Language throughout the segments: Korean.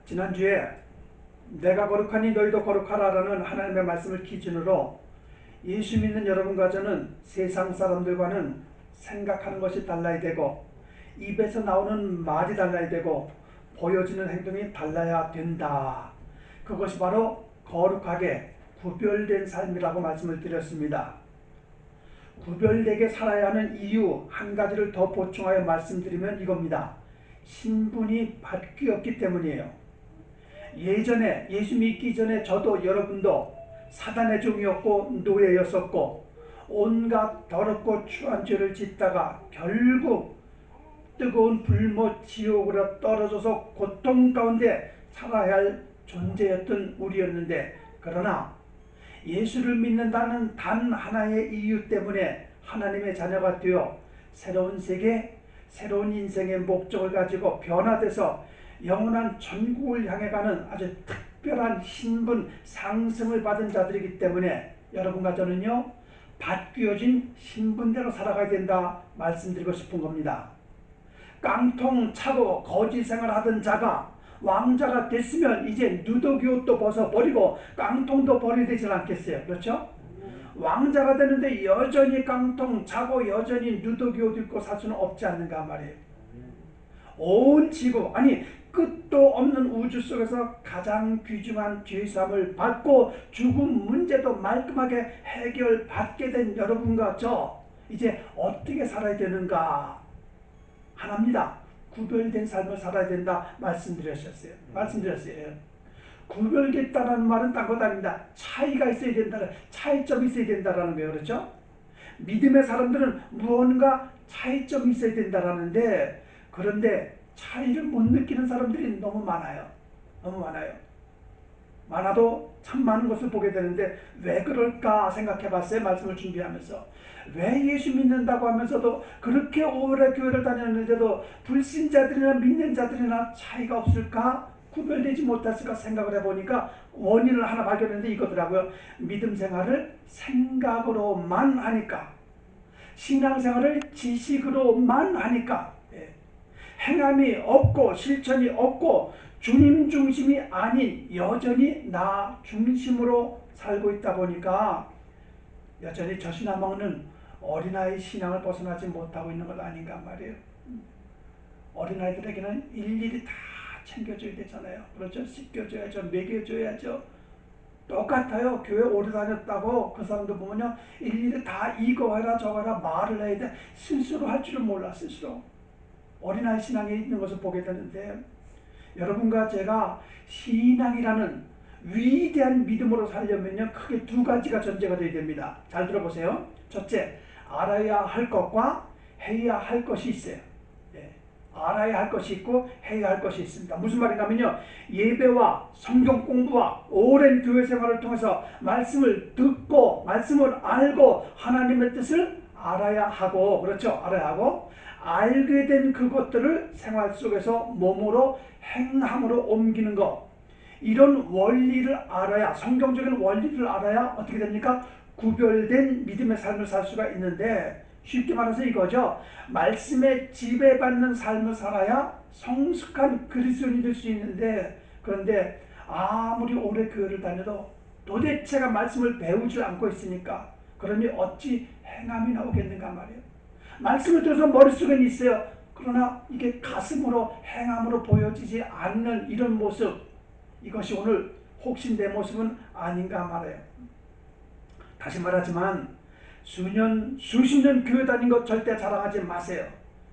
지난주에 내가 거룩하니 너희도 거룩하라라는 하나님의 말씀을 기준으로 예수 믿는 여러분과 저는 세상 사람들과는 생각하는 것이 달라야 되고 입에서 나오는 말이 달라야 되고 보여지는 행동이 달라야 된다. 그것이 바로 거룩하게 구별된 삶이라고 말씀을 드렸습니다. 구별되게 살아야 하는 이유 한 가지를 더 보충하여 말씀드리면 이겁니다. 신분이 바뀌었기 때문이에요. 예전에 예수 믿기 전에 저도 여러분도 사단의 종이었고 노예였었고 온갖 더럽고 추한 죄를 짓다가 결국 뜨거운 불못 지옥으로 떨어져서 고통 가운데 살아야 할 존재였던 우리였는데, 그러나 예수를 믿는다는 단 하나의 이유 때문에 하나님의 자녀가 되어 새로운 세계, 새로운 인생의 목적을 가지고 변화돼서 영원한 천국을 향해 가는 아주 특별한 신분 상승을 받은 자들이기 때문에 여러분과 저는요, 바뀌어진 신분대로 살아가야 된다 말씀드리고 싶은 겁니다. 깡통 차고 거지 생활하던 자가 왕자가 됐으면 이제 누더기 옷도 벗어버리고 깡통도 버려야 되지 않겠어요? 그렇죠? 왕자가 되는데 여전히 깡통 차고 여전히 누더기 옷 입고 살 수는 없지 않는가 말이에요. 온 지구, 아니 끝도 없는 우주 속에서 가장 귀중한 죄사함을 받고 죽음 문제도 말끔하게 해결받게 된 여러분과 저 이제 어떻게 살아야 되는가 하나입니다. 구별된 삶을 살아야 된다 말씀드렸어요. 구별됐다는 말은 딴 것 아닙니다. 차이가 있어야 된다, 차이점이 있어야 된다라는 거예요. 그렇죠? 믿음의 사람들은 무언가 차이점이 있어야 된다라는데, 그런데 차이를 못 느끼는 사람들이 너무 많아요. 많아도 참 많은 것을 보게 되는데 왜 그럴까 생각해 봤어요. 말씀을 준비하면서. 왜 예수 믿는다고 하면서도 그렇게 오래 교회를 다녔는데도 불신자들이나 믿는 자들이나 차이가 없을까? 구별되지 못했을까 생각을 해보니까 원인을 하나 발견했는데 이거더라고요. 믿음 생활을 생각으로만 하니까, 신앙생활을 지식으로만 하니까, 행함이 없고 실천이 없고 주님 중심이 아닌 여전히 나 중심으로 살고 있다 보니까 여전히 젖이나 먹는 어린아이 신앙을 벗어나지 못하고 있는 것 아닌가 말이에요. 어린아이들에게는 일일이 다 챙겨줘야 되잖아요. 그렇죠? 씻겨줘야죠. 먹여줘야죠. 똑같아요. 교회 오래 다녔다고 그 사람들 보면요, 일일이 다 이거 해라 저거 해라 말을 해야 돼. 스스로 할 줄은 몰라. 스스로 어린아이 신앙에 있는 것을 보게 되는데, 여러분과 제가 신앙이라는 위대한 믿음으로 살려면요, 크게 두 가지가 전제가 되어야 됩니다. 잘 들어보세요. 첫째, 알아야 할 것과 해야 할 것이 있어요. 알아야 할 것이 있고 해야 할 것이 있습니다. 무슨 말인가면요, 예배와 성경 공부와 오랜 교회 생활을 통해서 말씀을 듣고 말씀을 알고 하나님의 뜻을 알아야 하고, 그렇죠? 알아야 하고, 알게 된 그것들을 생활 속에서 몸으로 행함으로 옮기는 것, 이런 원리를 알아야, 성경적인 원리를 알아야 어떻게 됩니까? 구별된 믿음의 삶을 살 수가 있는데, 쉽게 말해서 이거죠. 말씀에 지배받는 삶을 살아야 성숙한 그리스도인이 될 수 있는데, 그런데 아무리 오래 교회를 다녀도 도대체가 말씀을 배우지 않고 있으니까, 그러니 어찌 행함이 나오겠는가 말이에요. 말씀을 들어서 머릿속에는 있어요. 그러나 이게 가슴으로 행함으로 보여지지 않는 이런 모습, 이것이 오늘 혹시 내 모습은 아닌가 말이에요. 다시 말하지만 수십 년 교회 다닌 것 절대 자랑하지 마세요.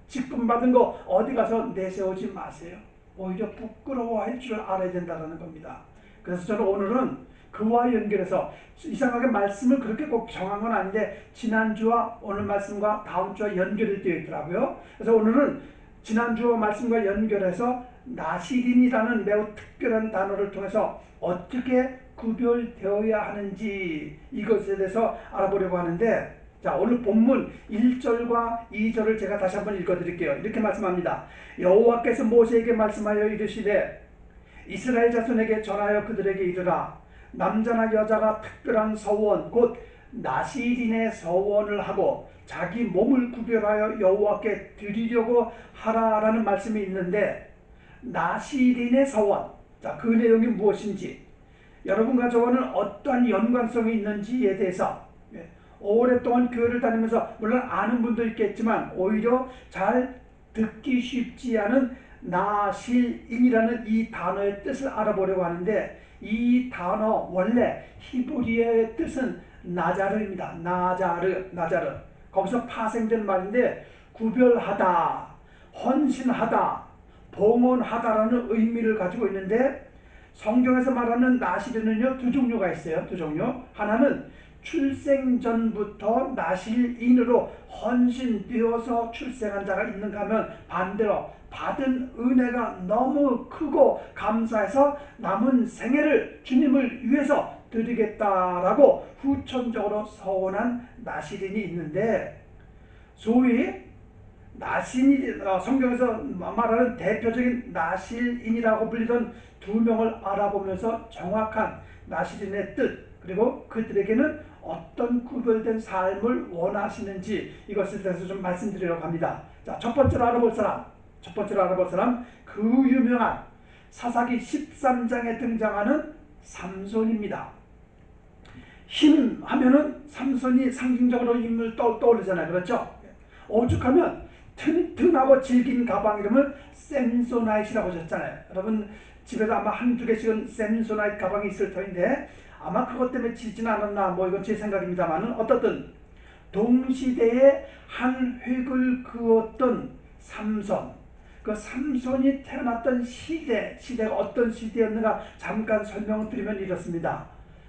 직분 받은 거 어디 가서 내세우지 마세요. 오히려 부끄러워할 줄 알아야 된다는 겁니다. 그래서 저는 오늘은 그와 연결해서, 이상하게 말씀을 그렇게 꼭 정한 건 아닌데 지난주와 오늘 말씀과 다음 주와 연결이 되어 있더라고요. 그래서 오늘은 지난주와 말씀과 연결해서 나시린이라는 매우 특별한 단어를 통해서 어떻게 구별되어야 하는지 이것에 대해서 알아보려고 하는데, 자, 오늘 본문 1절과 2절을 제가 다시 한번 읽어드릴게요. 이렇게 말씀합니다. 여호와께서 모세에게 말씀하여 이르시되 이스라엘 자손에게 전하여 그들에게 이르라. 남자나 여자가 특별한 서원 곧 나시린의 서원을 하고 자기 몸을 구별하여 여호와께 드리려고 하라라는 말씀이 있는데, 나시린의 서원, 자, 그 내용이 무엇인지, 여러분과 저와는 어떠한 연관성이 있는지에 대해서 오랫동안 교회를 다니면서 물론 아는 분도 있겠지만 오히려 잘 듣기 쉽지 않은 나실인이라는 이 단어의 뜻을 알아보려고 하는데, 이 단어 원래 히브리어의 뜻은 나자르입니다. 나자르. 거기서 파생된 말인데, 구별하다, 헌신하다, 봉헌하다라는 의미를 가지고 있는데, 성경에서 말하는 나실인은요, 두 종류가 있어요. 두 종류. 하나는 출생 전부터 나실인으로 헌신되어서 출생한 자가 있는가 하면, 반대로 받은 은혜가 너무 크고 감사해서 남은 생애를 주님을 위해서 드리겠다라고 후천적으로 서원한 나실인이 있는데, 소위 성경에서 말하는 대표적인 나실인이라고 불리던 두 명을 알아보면서 정확한 나실인의 뜻, 그리고 그들에게는 어떤 구별된 삶을 원하시는지, 이것에 대해서 좀 말씀드리려고 합니다. 자, 첫 번째로 알아볼 사람, 그 유명한 사사기 13장에 등장하는 삼손입니다. 힘 하면은 삼손이 상징적으로 힘을 떠오르잖아요. 그렇죠? 오죽하면 튼튼하고 질긴 가방 이름을 샘소나이트라고 하셨잖아요. 여러분 집에도 아마 한두 개씩은 샘소나이트 가방이 있을 터인데, 아마 그것 때문에 지지는 않았나, 이건 제 생각입니다만은, 어떻든 동시대에 한 획을 그었던 삼손, 그 삼손이 태어났던 시대가 어떤 시대였는가 잠깐 설명을 드리면 이렇습니다.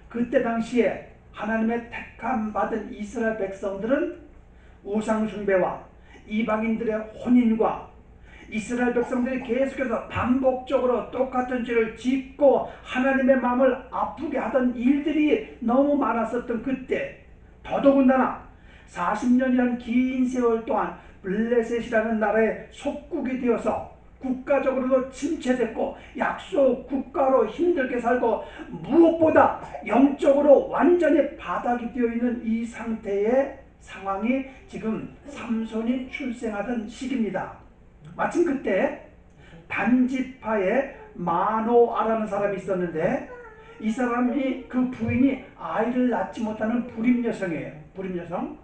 그때 당시에 하나님의 택함 받은 이스라엘 백성들은 우상 숭배와 이방인들의 혼인과 이스라엘 백성들이 계속해서 반복적으로 똑같은 죄를 짓고 하나님의 마음을 아프게 하던 일들이 너무 많았었던 그때, 더더군다나 40년이란 긴 세월 동안 블레셋이라는 나라의 속국이 되어서 국가적으로도 침체됐고 약소 국가로 힘들게 살고 무엇보다 영적으로 완전히 바닥이 되어 있는 이 상황이 지금 삼손이 출생하던 시기입니다. 마침 그때 단지파에 마노아라는 사람이 있었는데, 이 사람이 그 부인이 아이를 낳지 못하는 불임 여성이에요. 불임 여성.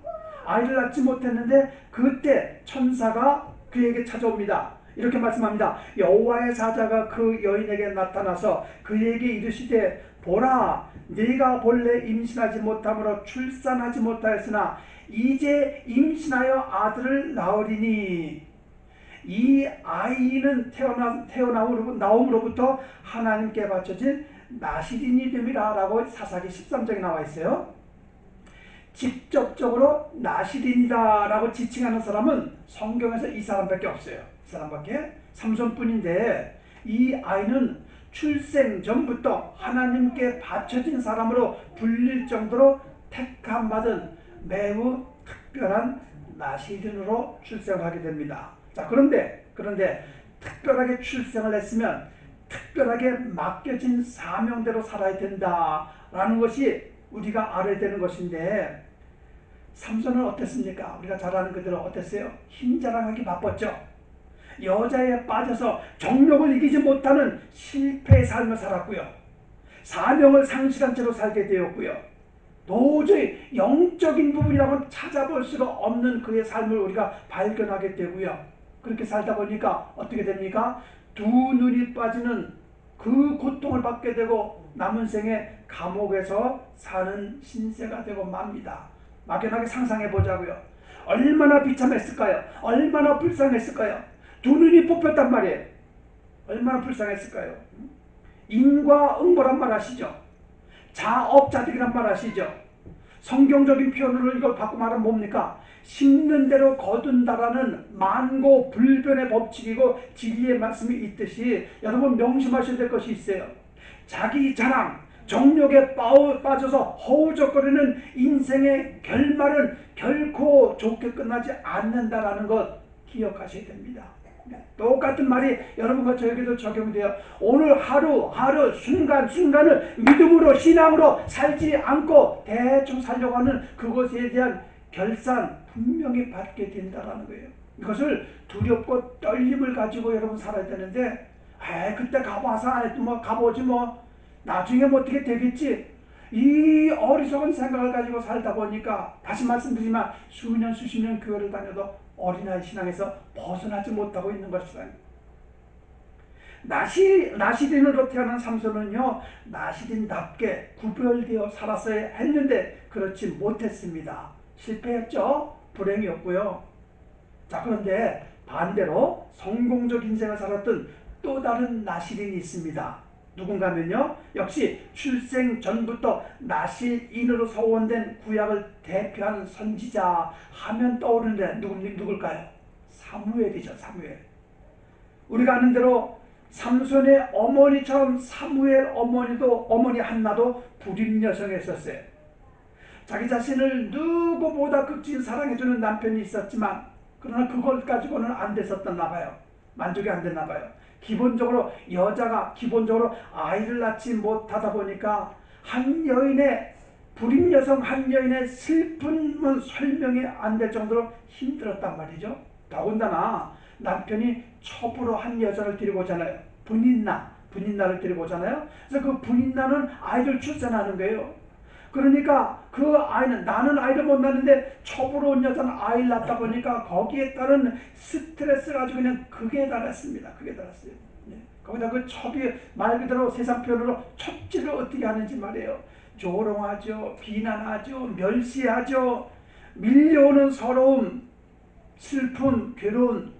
아이를 낳지 못했는데 그때 천사가 그에게 찾아옵니다. 이렇게 말씀합니다. 여호와의 사자가 그 여인에게 나타나서 그에게 이르시되, 보라, 네가 본래 임신하지 못함으로 출산하지 못하였으나 이제 임신하여 아들을 낳으리니 이 아이는 나옴으로부터 하나님께 바쳐진 나실인이 됨이라 라고 사사기 13장에 나와 있어요. 직접적으로 나실인이다 라고 지칭하는 사람은 성경에서 이 사람밖에 없어요. 이 사람밖에, 삼손뿐인데, 이 아이는 출생 전부터 하나님께 바쳐진 사람으로 불릴 정도로 택함받은 매우 특별한 나실인으로 출생을 하게 됩니다. 자, 그런데 특별하게 출생을 했으면 특별하게 맡겨진 사명대로 살아야 된다라는 것이 우리가 알아야 되는 것인데, 삼손은 어땠습니까? 우리가 잘 아는 그대로 어땠어요? 힘자랑하기 바빴죠. 여자에 빠져서 정욕을 이기지 못하는 실패의 삶을 살았고요. 사명을 상실한 채로 살게 되었고요. 도저히 영적인 부분이라고 찾아볼 수가 없는 그의 삶을 우리가 발견하게 되고요. 그렇게 살다 보니까 어떻게 됩니까? 두 눈이 빠지는 그 고통을 받게 되고 남은 생에 감옥에서 사는 신세가 되고 맙니다. 막연하게 상상해 보자고요. 얼마나 비참했을까요? 얼마나 불쌍했을까요? 두 눈이 뽑혔단 말이에요. 얼마나 불쌍했을까요? 인과응보란 말 아시죠? 자업자득이란 말 아시죠? 성경적인 표현으로 이걸 바꿔 말하면 뭡니까? 심는 대로 거둔다라는 만고불변의 법칙이고 진리의 말씀이 있듯이, 여러분 명심하셔야 될 것이 있어요. 자기 자랑, 정욕에 빠져서 허우적거리는 인생의 결말은 결코 좋게 끝나지 않는다라는 것 기억하셔야 됩니다. 똑같은 말이 여러분과 저에게도 적용돼요. 오늘 하루 순간순간을 믿음으로 신앙으로 살지 않고 대충 살려고 하는 그것에 대한 결산 분명히 받게 된다라는 거예요. 이것을 두렵고 떨림을 가지고 여러분 살아야 되는데, 그때 가봐서 안 했지 뭐 가보지 뭐 나중에 뭐 어떻게 되겠지. 이 어리석은 생각을 가지고 살다 보니까 다시 말씀드리지만 수년 수십 년 교회를 다녀도 어린아이 신앙에서 벗어나지 못하고 있는 것이다. 나시린으로 태어난 삼손은요, 나시린답게 구별되어 살았어야 했는데 그렇지 못했습니다. 실패했죠. 불행이었고요. 자, 그런데 반대로 성공적 인생을 살았던 또 다른 나시린이 있습니다. 누군가면요, 역시 출생 전부터 나실인으로 서원된 구약을 대표하는 선지자 하면 떠오르는데 누굴까요? 사무엘이죠. 사무엘. 우리가 아는 대로 삼손의 어머니처럼 사무엘 어머니 한나도 불임 여성이었어요. 자기 자신을 누구보다 극진 사랑해주는 남편이 있었지만 그러나 그걸 가지고는 안 됐었나 봐요. 만족이 안 됐나 봐요. 기본적으로 여자가 아이를 낳지 못하다 보니까 한 여인의 불임 여성 한 여인의 슬픔은 설명이 안 될 정도로 힘들었단 말이죠. 더군다나 남편이 첩으로 한 여자를 데리고 오잖아요. 분인나를 데리고 오잖아요. 그래서 그 분인나는 아이를 출산하는 거예요. 그러니까 그 아이는 나는 아이를 못 낳는데 첩으로 온 여자는 아이를 낳다 보니까 거기에 따른 스트레스가 아주 그냥 극에 달했습니다. 극에 달했어요. 거기다 그 첩이 말 그대로 세상 표현으로 첩질을 어떻게 하는지 말이에요. 조롱하죠, 비난하죠, 멸시하죠. 밀려오는 서러움, 슬픔, 괴로움,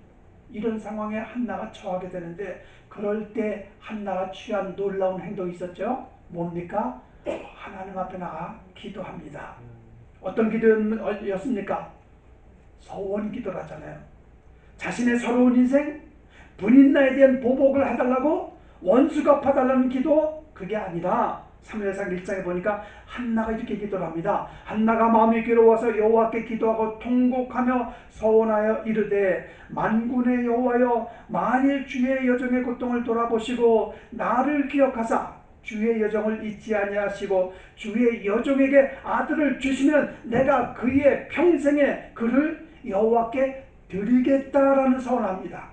이런 상황에 한나가 처하게 되는데 그럴 때 한나가 취한 놀라운 행동이 있었죠. 뭡니까? 하나님 앞에 나가 기도합니다. 어떤 기도였습니까? 서원 기도라잖아요. 자신의 서러운 인생, 분인나에 대한 보복을 해달라고 원수 갚아달라는 기도, 그게 아니라 사무엘상 1장에 보니까 한나가 이렇게 기도를 합니다. 한나가 마음이 괴로워서 여호와께 기도하고 통곡하며 서원하여 이르되 만군의 여호와여, 만일 주의 여종의 고통을 돌아보시고 나를 기억하사 주의 여종을 잊지 아니하시고 주의 여종에게 아들을 주시면 내가 그의 평생에 그를 여호와께 드리겠다라는 서원합니다.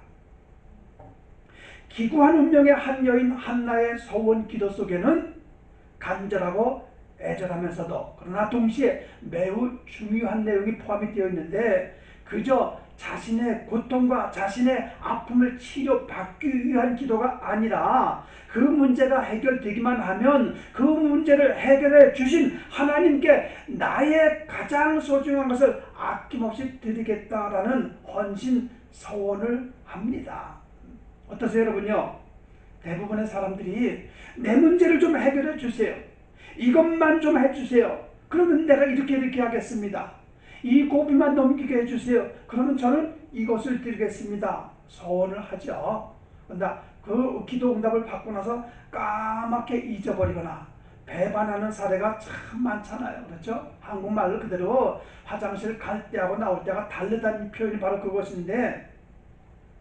기구한 운명의 한 여인 한나의 서원 기도 속에는 간절하고 애절하면서도 그러나 동시에 매우 중요한 내용이 포함이 되어 있는데 그저 자신의 고통과 자신의 아픔을 치료받기 위한 기도가 아니라 그 문제가 해결되기만 하면 그 문제를 해결해 주신 하나님께 나의 가장 소중한 것을 아낌없이 드리겠다라는 헌신 서원을 합니다. 어떠세요 여러분요? 대부분의 사람들이 내 문제를 좀 해결해 주세요. 이것만 좀 해주세요. 그러면 내가 이렇게 하겠습니다. 이 고비만 넘기게 해주세요. 그러면 저는 이것을 드리겠습니다. 서원을 하죠. 그런데 그 기도 응답을 받고 나서 까맣게 잊어버리거나 배반하는 사례가 참 많잖아요. 그렇죠? 한국말로 그대로 화장실 갈 때하고 나올 때가 다르다는 표현이 바로 그것인데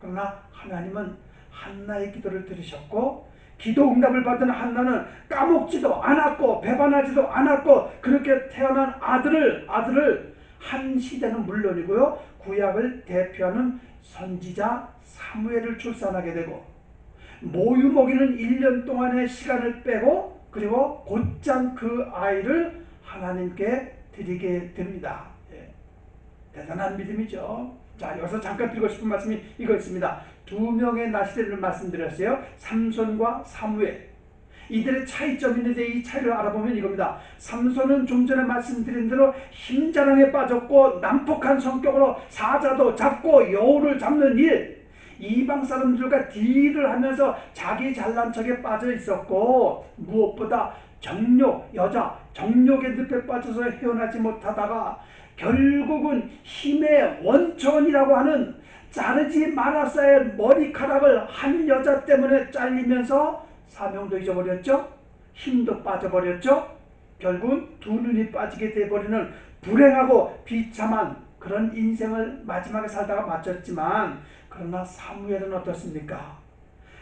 그러나 하나님은 한나의 기도를 들으셨고 기도 응답을 받은 한나는 까먹지도 않았고 배반하지도 않았고 그렇게 태어난 아들을 한 시대는 물론이고요. 구약을 대표하는 선지자 사무엘을 출산하게 되고 모유 먹이는 1년 동안의 시간을 빼고 그리고 곧장 그 아이를 하나님께 드리게 됩니다. 대단한 믿음이죠. 자, 여기서 잠깐 드리고 싶은 말씀이 이거 있습니다. 두 명의 나시린을 말씀드렸어요. 삼손과 사무엘. 이들의 차이점이 있는데 이 차이를 알아보면 이겁니다. 삼손은 좀 전에 말씀드린 대로 힘자랑에 빠졌고 난폭한 성격으로 사자도 잡고 여우를 잡는 일, 이방 사람들과 딜을 하면서 자기 잘난 척에 빠져 있었고 무엇보다 여자 정욕의 늪에 빠져서 헤어나지 못하다가 결국은 힘의 원천이라고 하는 자르지 말았어야 할 머리카락을 한 여자 때문에 잘리면서 사명도 잊어버렸죠. 힘도 빠져버렸죠. 결국은 두 눈이 빠지게 돼버리는 불행하고 비참한 그런 인생을 마지막에 살다가 마쳤지만 그러나 사무엘은 어떻습니까?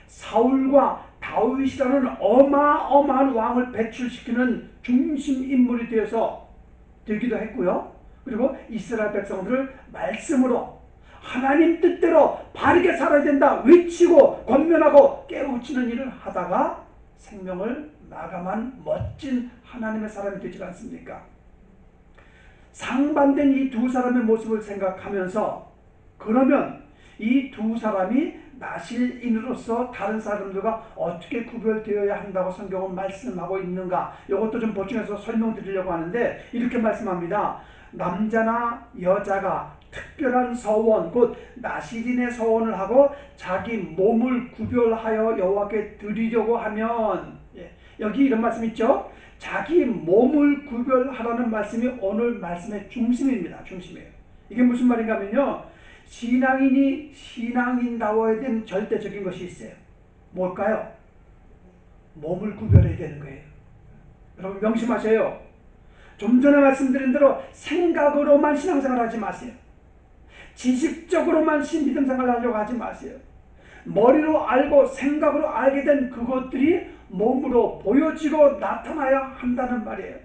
사울과 다윗이라는 어마어마한 왕을 배출시키는 중심 인물이 되기도 했고요. 그리고 이스라엘 백성들을 말씀으로 하나님 뜻대로 바르게 살아야 된다 외치고 권면하고 깨우치는 일을 하다가 생명을 마감한 멋진 하나님의 사람이 되지 않습니까? 상반된 이 두 사람의 모습을 생각하면서 그러면 이 두 사람이 나실인으로서 다른 사람들과 어떻게 구별되어야 한다고 성경은 말씀하고 있는가, 이것도 좀 보충해서 설명드리려고 하는데 이렇게 말씀합니다. 남자나 여자가 특별한 서원, 곧 나실인의 서원을 하고 자기 몸을 구별하여 여호와께 드리려고 하면, 여기 이런 말씀 있죠. 자기 몸을 구별하라는 말씀이 오늘 말씀의 중심입니다. 중심이에요. 이게 무슨 말인가 하면요, 신앙인이 신앙인다워야 되는 절대적인 것이 있어요. 뭘까요? 몸을 구별해야 되는 거예요. 여러분 명심하세요. 좀 전에 말씀드린 대로 생각으로만 신앙생활 하지 마세요. 지식적으로만 믿음생활 하려고 하지 마세요. 머리로 알고 생각으로 알게 된 그것들이 몸으로 보여지고 나타나야 한다는 말이에요.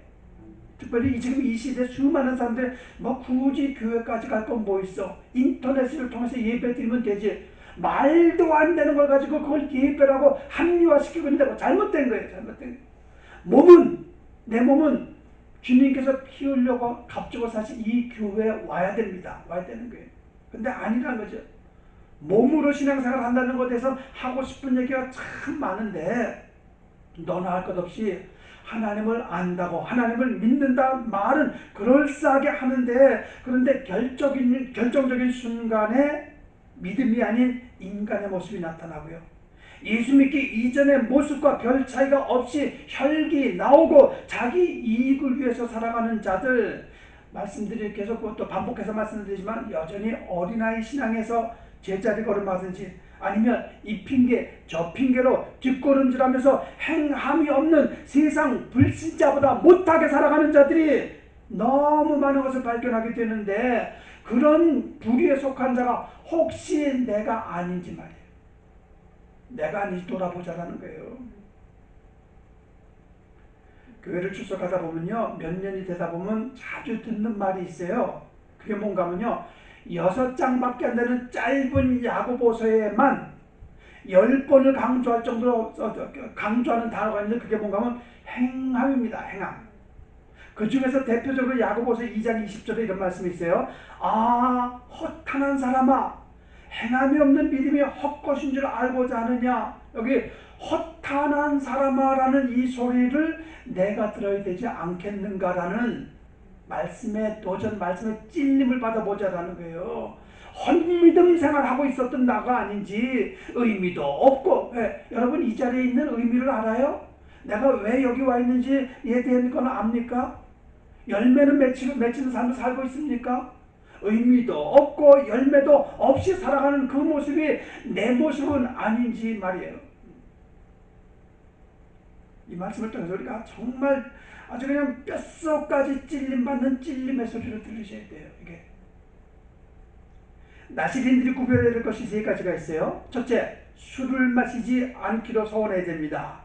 특별히 지금 이 시대 수많은 사람들이 뭐 굳이 교회까지 갈 건 뭐 있어, 인터넷을 통해서 예배 드리면 되지, 말도 안 되는 걸 가지고 그걸 예배라고 합리화시키고 있는다고. 잘못된 거예요. 잘못된 거예요. 내 몸은 주님께서 피 흘려고 값주고 사실 이 교회에 와야 됩니다. 와야 되는 거예요. 근데 아니라는 거죠. 몸으로 신앙생활 한다는 것에 대해서 하고 싶은 얘기가 참 많은데, 너나 할 것 없이 하나님을 안다고 하나님을 믿는다 말은 그럴싸하게 하는데, 그런데 결정적인 순간에 믿음이 아닌 인간의 모습이 나타나고요, 예수 믿기 이전의 모습과 별 차이가 없이 혈기 나오고 자기 이익을 위해서 살아가는 자들, 말씀드리 계속 그것도 반복해서 말씀드리지만 여전히 어린아이 신앙에서 제자리 걸음하든지 아니면 이 핑계 저 핑계로 뒷걸음질하면서 행함이 없는 세상 불신자보다 못하게 살아가는 자들이 너무 많은 것을 발견하게 되는데, 그런 부류에 속한 자가 혹시 내가 아닌지 말이에요. 내가 아닌지 돌아보자라는 거예요. 교회를 출석하다 보면요, 몇 년이 되다 보면 자주 듣는 말이 있어요. 그게 뭔가 하면요, 6장밖에 안 되는 짧은 야고보서에만 10번을 강조할 정도로 강조하는 단어가 있는데, 그게 뭔가 하면 행함입니다. 행함. 그 중에서 대표적으로 야고보서 2장 20절에 이런 말씀이 있어요. 아, 허탄한 사람아, 행함이 없는 믿음이 헛것인 줄 알고자 하느냐. 여기 허탄한 사람아라는 이 소리를 내가 들어야 되지 않겠는가라는 말씀의 도전, 말씀의 찔림을 받아보자라는 거예요. 헛믿음 생활하고 있었던 나가 아닌지, 의미도 없고. 여러분 이 자리에 있는 의미를 알아요? 내가 왜 여기 와 있는지에 대한 건 압니까? 열매는 맺히는 삶을 살고 있습니까? 의미도 없고 열매도 없이 살아가는 그 모습이 내 모습은 아닌지 말이에요. 이 말씀을 통해서 우리가 정말 아주 그냥 뼛속까지 찔림받는 찔림의 소리를 들으셔야 돼요. 이게 나실인들이 구별해야 될 것이 3가지가 있어요. 첫째, 술을 마시지 않기로 서원해야 됩니다.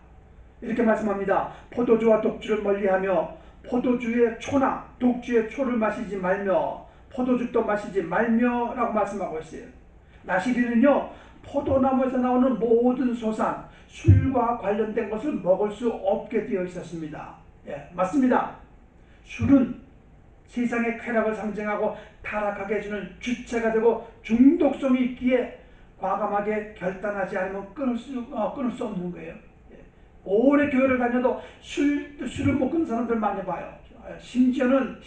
이렇게 말씀합니다. 포도주와 독주를 멀리하며 포도주의 초나 독주의 초를 마시지 말며 포도죽도 마시지 말며 라고 말씀하고 있어요. 나실인은요, 포도나무에서 나오는 모든 소산, 술과 관련된 것을 먹을 수 없게 되어 있었습니다. 맞습니다. 술은 세상의 쾌락을 상징하고 타락하게 해주는 주체가 되고 중독성이 있기에 과감하게 결단하지 않으면 끊을 수 없는 거예요. 오래 교회를 다녀도 술을 못 끊는 사람들 많이 봐요. 심지어는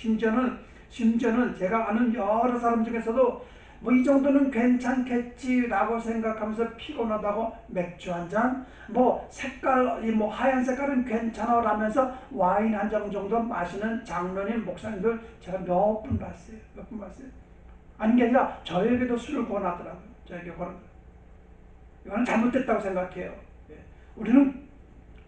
제가 아는 여러 사람 중에서도 뭐 이 정도는 괜찮겠지라고 생각하면서 피곤하다고 맥주 한 잔, 뭐 색깔, 뭐 하얀 색깔은 괜찮아 라면서 와인 한 잔 정도 마시는 장로님, 목사님들 제가 몇 분 봤어요. 아닌 게 아니라 저에게도 술을 권하더라고요. 저에게 권하더라고요. 이거는 잘못됐다고 생각해요. 우리는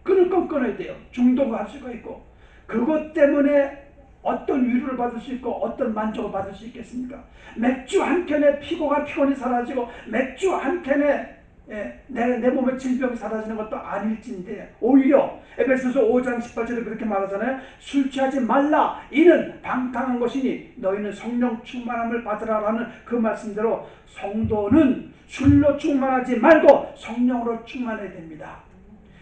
끊을 건 끊어야 돼요. 중독할 수가 있고, 그것 때문에 어떤 위로를 받을 수 있고 어떤 만족을 받을 수 있겠습니까? 맥주 한 캔에 피곤이 사라지고 맥주 한 캔에 예, 내 몸에 질병이 사라지는 것도 아닐진데 오히려 에베소서 5장 18절에 그렇게 말하잖아요. 술 취하지 말라 이는 방탕한 것이니 너희는 성령 충만함을 받으라라는 그 말씀대로 성도는 술로 충만하지 말고 성령으로 충만해야 됩니다.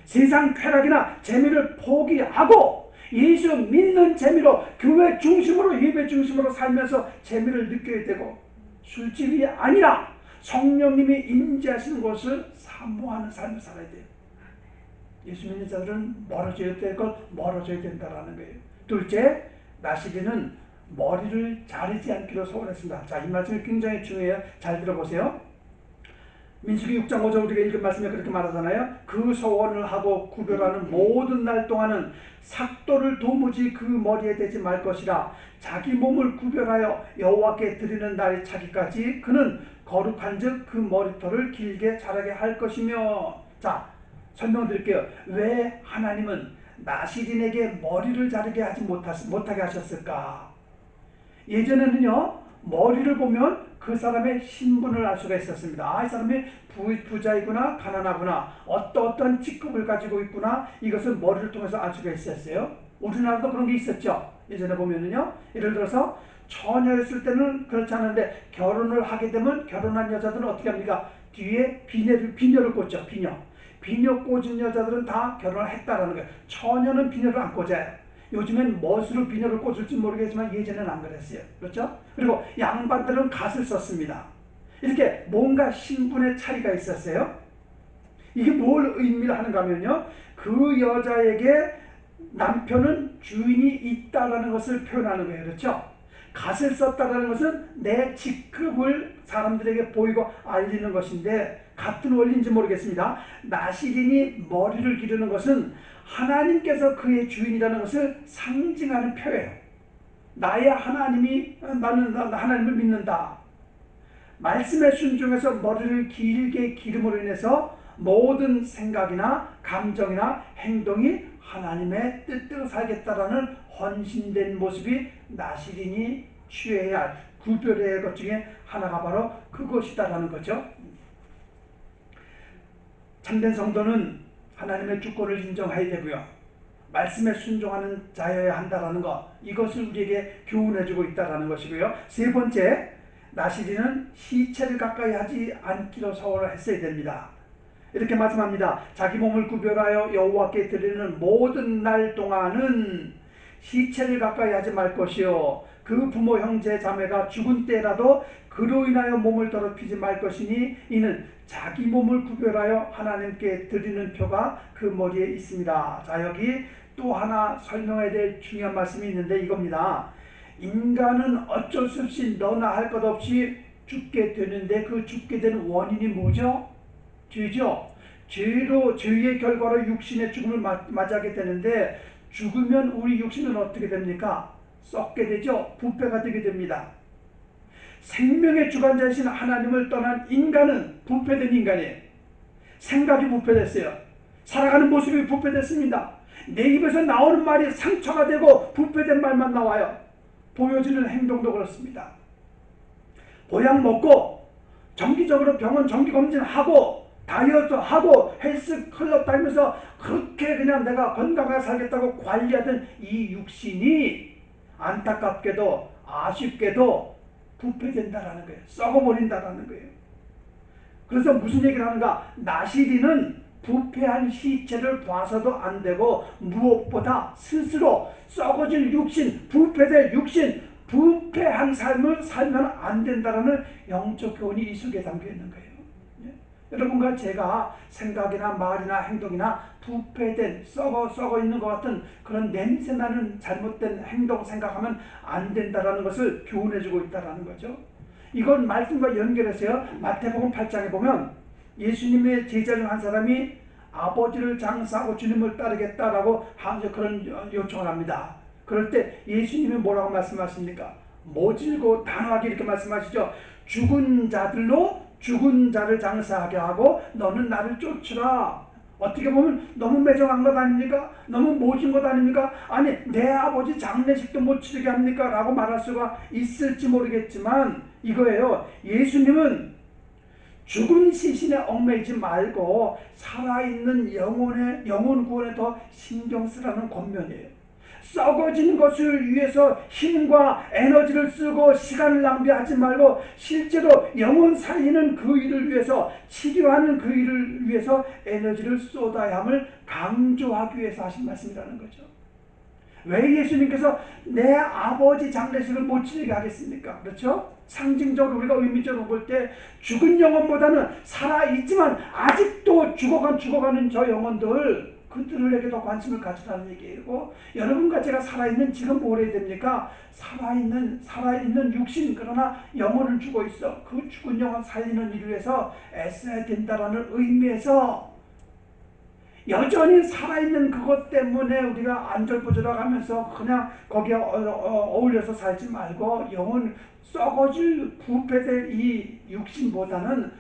세상 쾌락이나 재미를 포기하고 예수 믿는 재미로 교회 중심으로 예배 중심으로 살면서 재미를 느껴야 되고 술집이 아니라 성령님이 임재하시는 곳을 사모하는 삶을 살아야 돼요. 예수 믿는 자들은 멀어져야 될 걸 멀어져야 된다는 거예요. 둘째, 나시린은 머리를 자르지 않기로 소원했습니다. 자, 이 말씀이 굉장히 중요해요. 잘 들어보세요. 민수기 6장 5절 우리가 읽은 말씀에 그렇게 말하잖아요. 그 소원을 하고 구별하는 모든 날 동안은 삭도를 도무지 그 머리에 대지 말 것이라. 자기 몸을 구별하여 여호와께 드리는 날이 차기까지 그는 거룩한즉 그 머리털을 길게 자라게 할 것이며. 자, 설명드릴게요. 왜 하나님은 나시린에게 머리를 자르게 하지 못하게 하셨을까? 예전에는요, 머리를 보면 그 사람의 신분을 알 수가 있었습니다. 이 사람이 부자이구나, 가난하구나, 어떤 직급을 가지고 있구나, 이것을 머리를 통해서 알 수가 있었어요. 우리나라도 그런 게 있었죠. 예전에 보면은요, 예를 들어서 처녀였을 때는 그렇지 않은데 결혼을 하게 되면 결혼한 여자들은 어떻게 합니까? 뒤에 비녀를 꽂죠. 비녀 꽂은 여자들은 다 결혼을 했다라는 거예요. 처녀는 비녀를 안 꽂아요. 요즘엔 멋으로 비녀를 꽂을지 모르겠지만 예전에는 안 그랬어요. 그렇죠? 그리고 양반들은 갓을 썼습니다. 이렇게 뭔가 신분의 차이가 있었어요. 이게 뭘 의미를 하는가 하면요, 그 여자에게 남편은 주인이 있다라는 것을 표현하는 거예요. 그렇죠? 갓을 썼다라는 것은 내 직급을 사람들에게 보이고 알리는 것인데, 같은 원리인지 모르겠습니다. 나시린이 머리를 기르는 것은 하나님께서 그의 주인이라는 것을 상징하는 표예요. 나의 하나님이, 나는 하나님을 믿는다. 말씀에 순종해서 머리를 길게 기름으로 인해서 모든 생각이나 감정이나 행동이 하나님의 뜻대로 살겠다라는 헌신된 모습이 나시린이 취해야 할 구별의 것 중에 하나가 바로 그것이다라는 거죠. 참된 성도는 하나님의 주권을 인정해야 되고요, 말씀에 순종하는 자여야 한다라는 것, 이것을 우리에게 교훈해주고 있다라는 것이고요. 세 번째, 나시린은 시체를 가까이 하지 않기로 서원을 했어야 됩니다. 이렇게 말씀합니다. 자기 몸을 구별하여 여호와께 드리는 모든 날 동안은 시체를 가까이 하지 말 것이요, 그 부모 형제 자매가 죽은 때라도 그로 인하여 몸을 더럽히지 말 것이니 이는 자기 몸을 구별하여 하나님께 드리는 표가 그 머리에 있습니다. 자, 여기 또 하나 설명해야 될 중요한 말씀이 있는데 이겁니다. 인간은 어쩔 수 없이 너나 할 것 없이 죽게 되는데 그 죽게 되는 원인이 뭐죠? 죄죠. 죄의 결과로 육신의 죽음을 맞이하게 되는데, 죽으면 우리 육신은 어떻게 됩니까? 썩게 되죠. 부패가 되게 됩니다. 생명의 주관자이신 하나님을 떠난 인간은 부패된 인간이에요. 생각이 부패됐어요. 살아가는 모습이 부패됐습니다. 내 입에서 나오는 말이 상처가 되고 부패된 말만 나와요. 보여지는 행동도 그렇습니다. 보약 먹고 정기적으로 병원 정기검진하고 다이어트하고 헬스클럽 다니면서 그렇게 그냥 내가 건강하게 살겠다고 관리하던 이 육신이 안타깝게도 아쉽게도 부패된다라는 거예요. 썩어버린다라는 거예요. 그래서 무슨 얘기를 하는가? 나시린은 부패한 시체를 봐서도 안 되고 무엇보다 스스로 썩어질 육신, 부패될 육신, 부패한 삶을 살면 안 된다라는 영적 교훈이 이 속에 담겨 있는 거예요. 여러분과 제가 생각이나 말이나 행동이나 부패된 썩어 있는 것 같은 그런 냄새나는 잘못된 행동 생각하면 안 된다라는 것을 교훈해주고 있다라는 거죠. 이건 말씀과 연결해서요, 마태복음 8장에 보면 예수님의 제자 중 한 사람이 아버지를 장사하고 주님을 따르겠다라고 그런 요청을 합니다. 그럴 때 예수님이 뭐라고 말씀하십니까? 모질고 단호하게 이렇게 말씀하시죠. 죽은 자들로 죽은 자를 장사하게 하고 너는 나를 쫓으라. 어떻게 보면 너무 매정한 것 아닙니까? 너무 모진 것 아닙니까? 아니, 내 아버지 장례식도 못 치르게 합니까? 라고 말할 수가 있을지 모르겠지만 이거예요. 예수님은 죽은 시신에 얽매이지 말고 살아있는 영혼 구원에 더 신경 쓰라는 권면이에요. 썩어지는 것을 위해서 힘과 에너지를 쓰고 시간을 낭비하지 말고 실제로 영혼 살리는 그 일을 위해서, 치료하는 그 일을 위해서 에너지를 쏟아야 함을 강조하기 위해서 하신 말씀이라는 거죠. 왜 예수님께서 내 아버지 장례식을 못 치르게 하겠습니까? 그렇죠? 상징적으로 우리가 의미적으로 볼 때 죽은 영혼보다는 살아있지만 아직도 죽어가는 저 영혼들, 그들에게 더 관심을 가져라는 얘기이고, 여러분과 제가 살아있는 지금 뭘 해야 됩니까? 살아있는 육신, 그러나 영혼은 죽어 있어. 그 죽은 영혼 살리는 일을 위해서 애써야 된다라는 의미에서 여전히 살아있는 그것 때문에 우리가 안절부절하면서 그냥 거기에 어울려서 살지 말고 영혼 썩어질 부패될 이 육신보다는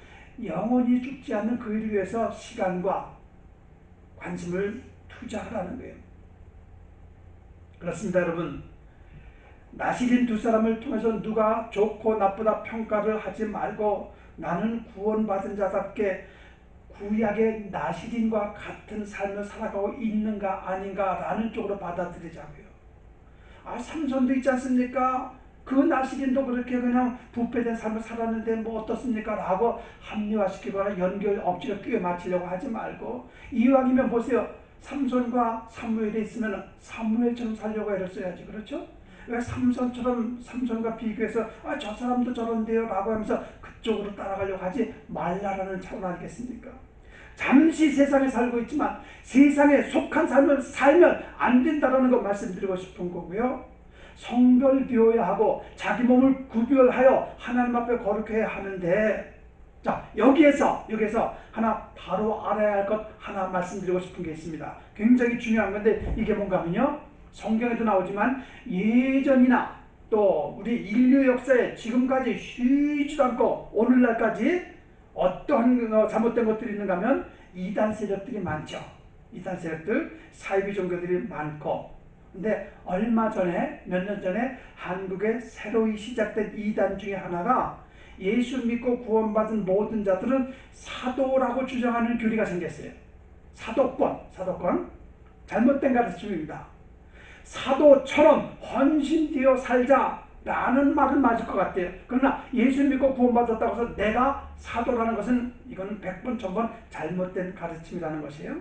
영혼이 죽지 않는 그 일을 위해서 시간과 관심을 투자하라는 거예요. 그렇습니다, 여러분. 나시린 두 사람을 통해서 누가 좋고 나쁘다 평가를 하지 말고 나는 구원받은 자답게 구약의 나시린과 같은 삶을 살아가고 있는가 아닌가 라는 쪽으로 받아들이자고요. 삼손도 있지 않습니까? 그 나시린도 그렇게 그냥 부패된 삶을 살았는데 뭐 어떻습니까? 라고 합리화시키거나 억지로 끼워 맞추려고 하지 말고, 이왕이면 보세요. 삼손과 사무엘이 있으면 사무엘처럼 살려고 애를 써야지. 그렇죠? 왜 삼손과 비교해서 저 사람도 저런데요 라고 하면서 그쪽으로 따라가려고 하지 말라라는 차원 아니겠습니까? 잠시 세상에 살고 있지만 세상에 속한 삶을 살면 안 된다는 거 말씀드리고 싶은 거고요. 성별 비워야 하고 자기 몸을 구별하여 하나님 앞에 거룩해야 하는데, 자, 여기에서 하나 바로 알아야 할 것 하나 말씀드리고 싶은 게 있습니다. 굉장히 중요한 건데 이게 뭔가 하면요, 성경에도 나오지만 예전이나 또 우리 인류 역사에 지금까지 쉬지도 않고 오늘날까지 어떠한 잘못된 것들이 있는가 하면 이단 세력들이 많죠. 이단 세력들, 사이비 종교들이 많고, 근데 얼마 전에, 몇 년 전에 한국에 새로이 시작된 이단 중에 하나가 예수 믿고 구원받은 모든 자들은 사도라고 주장하는 교리가 생겼어요. 사도권. 잘못된 가르침입니다. 사도처럼 헌신되어 살자라는 말은 맞을 것 같아요. 그러나 예수 믿고 구원받았다고 해서 내가 사도라는 것은 이거는 100번 1000번 잘못된 가르침이라는 것이에요.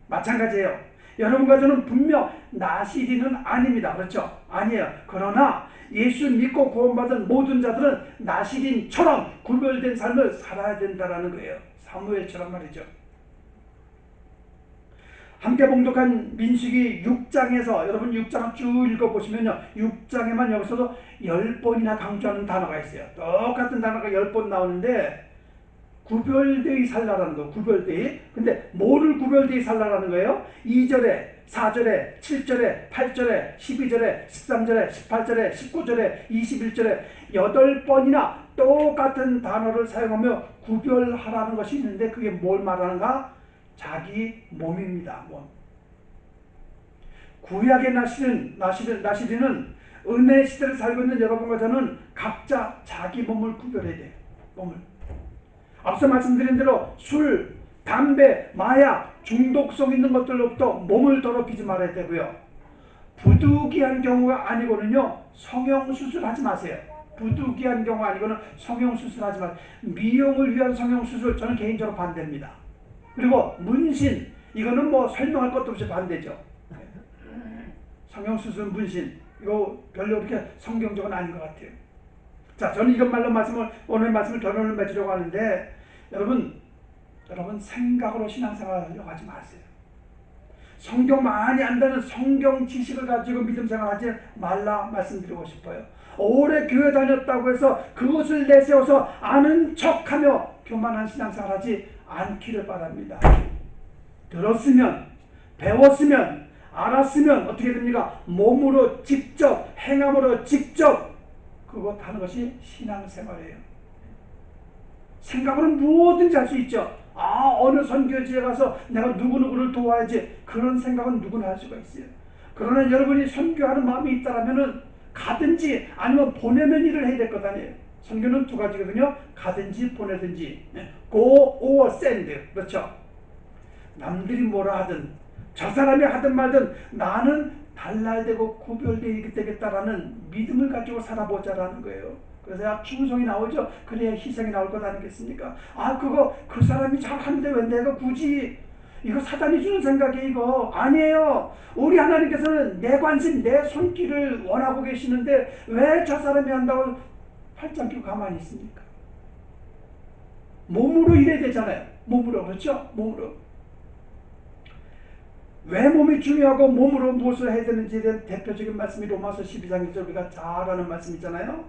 마찬가지예요. 여러분과 저는 분명 나시린은 아닙니다. 그렇죠? 아니에요. 그러나 예수 믿고 구원받은 모든 자들은 나시린처럼 구별된 삶을 살아야 된다는 거예요. 사무엘처럼 말이죠. 함께 봉독한 민수기 6장에서 여러분 6장을 쭉 읽어보시면요, 6장에만 여기서도 10번이나 강조하는 단어가 있어요. 똑같은 단어가 10번 나오는데 구별되이 살라라는 거, 구별되이. 근데 뭐를 구별되이 살라라는 거예요? 2절에, 4절에, 7절에, 8절에, 12절에, 13절에, 18절에, 19절에, 21절에 8번이나 똑같은 단어를 사용하며 구별하라는 것이 있는데 그게 뭘 말하는가? 자기 몸입니다. 몸. 구약의 나시린은 은혜 시대를 살고 있는 여러분과 저는 각자 자기 몸을 구별해야 돼요. 몸을. 앞서 말씀드린 대로 술, 담배, 마약, 중독성 있는 것들로부터 몸을 더럽히지 말아야 되고요. 부득이한 경우가 아니고는요, 성형수술하지 마세요. 부득이한 경우가 아니고는 성형수술하지 마세요. 미용을 위한 성형수술 저는 개인적으로 반대입니다. 그리고 문신, 이거는 뭐 설명할 것도 없이 반대죠. 성형수술, 문신, 이거 별로 그렇게 성경적은 아닌 것 같아요. 자, 저는 이런 말로 오늘 말씀을 결론을 맺으려고 하는데, 여러분 생각으로 신앙생활 하려고 하지 마세요. 성경 많이 안다는 성경 지식을 가지고 믿음 생활하지 말라 말씀드리고 싶어요. 오래 교회 다녔다고 해서 그것을 내세워서 아는 척하며 교만한 신앙생활 하지 않기를 바랍니다. 들었으면, 배웠으면, 알았으면 어떻게 됩니까? 몸으로 직접, 행함으로 직접 그것 하는 것이 신앙생활이에요. 생각으로는 무엇든지 할 수 있죠. 어느 선교지에 가서 내가 누구누구를 도와야지, 그런 생각은 누구나 할 수가 있어요. 그러나 여러분이 선교하는 마음이 있다면 가든지 아니면 보내는 일을 해야 될 것 아니에요. 선교는 두 가지거든요. 가든지 보내든지. go or send. 그렇죠. 남들이 뭐라 하든 저 사람이 하든 말든 나는 달라야되고 구별되게 되겠다라는 믿음을 가지고 살아보자라는 거예요. 그래서 충성이 나오죠. 그래야 희생이 나올 것 아니겠습니까? 아 그거 그 사람이 잘하는데 왜 내가 굳이 이거 사단이 주는 생각이 이거 아니에요. 우리 하나님께서는 내 관심 내 손길을 원하고 계시는데 왜 저 사람이 한다고 팔짱 끼고 가만히 있습니까? 몸으로 일해야 되잖아요. 몸으로. 그렇죠? 몸으로. 왜 몸이 중요하고 몸으로 무엇을 해야 되는지에 대한 대표적인 말씀이 로마서 12장 1절 우리가 잘 아는 말씀이잖아요.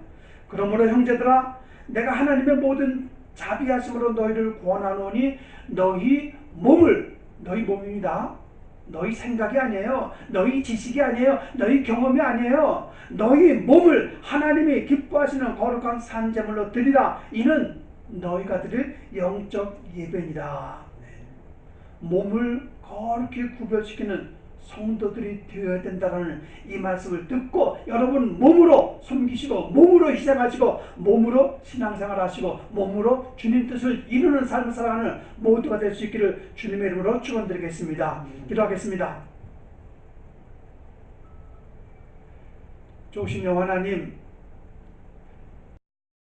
그러므로 형제들아 내가 하나님의 모든 자비하심으로 너희를 권하노니 너희 몸입니다. 너희 생각이 아니에요. 너희 지식이 아니에요. 너희 경험이 아니에요. 너희 몸을 하나님이 기뻐하시는 거룩한 산제물로 드리라. 이는 너희가 드릴 영적 예배니라. 몸을 거룩히 구별시키는 성도들이 되어야 된다는 이 말씀을 듣고 여러분 몸으로 섬기시고 몸으로 희생하시고 몸으로 신앙생활 하시고 몸으로 주님 뜻을 이루는 삶을 살아가는 모두가 될 수 있기를 주님의 이름으로 축원드리겠습니다. 기도하겠습니다. 좋으신 여호와 하나님,